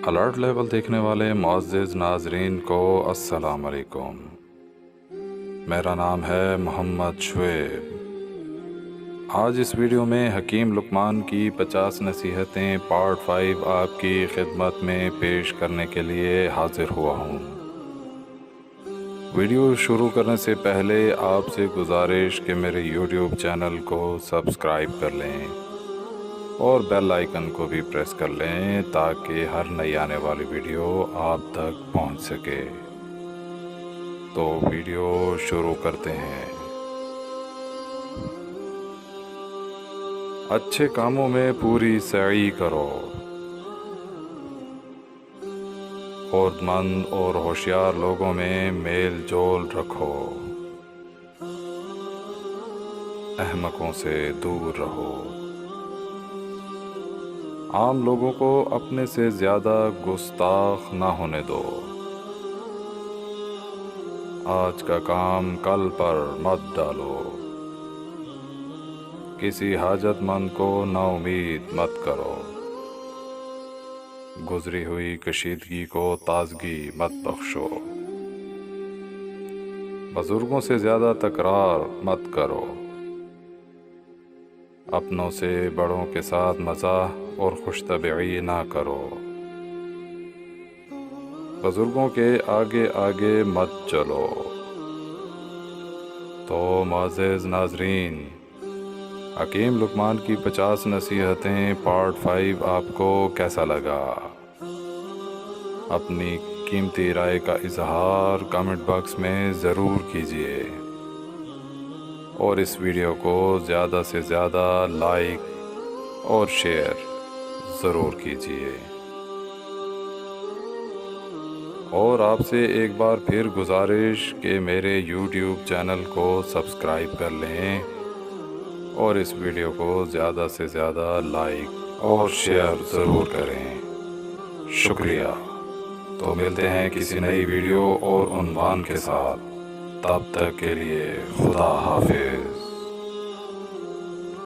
Alert level دیکھنے والے معزز ناظرین کو السلام علیکم۔ میرا نام ہے محمد شعیب۔ آج اس ویڈیو میں حکیم لقمان کی 50 نصیحتیں پارٹ 5 آپ کی خدمت میں پیش کرنے کے لیے حاضر ہوا ہوں۔ ویڈیو شروع کرنے سے پہلے آپ سے گزارش کہ میرے یوٹیوب چینل کو سبسکرائب کر لیں اور بیل آئیکن کو بھی پریس کر لیں تاکہ ہر نئی آنے والی ویڈیو آپ تک پہنچ سکے۔ تو ویڈیو شروع کرتے ہیں۔ اچھے کاموں میں پوری سعی کرو۔ خرد مند اور ہوشیار لوگوں میں میل جول رکھو۔ احمقوں سے دور رہو۔ عام لوگوں کو اپنے سے زیادہ گستاخ نہ ہونے دو۔ آج کا کام کل پر مت ڈالو۔ کسی حاجت مند کو نا امید مت کرو۔ گزری ہوئی کشیدگی کو تازگی مت بخشو۔ بزرگوں سے زیادہ تکرار مت کرو۔ اپنوں سے بڑوں کے ساتھ مزاح اور خوش طبعی نہ کرو۔ بزرگوں کے آگے آگے مت چلو۔ تو معزز ناظرین، حکیم لقمان کی 50 نصیحتیں پارٹ 5 آپ کو کیسا لگا؟ اپنی قیمتی رائے کا اظہار کمنٹ باکس میں ضرور کیجیے اور اس ویڈیو کو زیادہ سے زیادہ لائک اور شیئر ضرور کیجیے۔ اور آپ سے ایک بار پھر گزارش کہ میرے یوٹیوب چینل کو سبسکرائب کر لیں اور اس ویڈیو کو زیادہ سے زیادہ لائک اور شیئر ضرور کریں۔ شکریہ۔ تو ملتے ہیں کسی نئی ویڈیو اور عنوان کے ساتھ۔ تب تک کے لیے خدا حافظ۔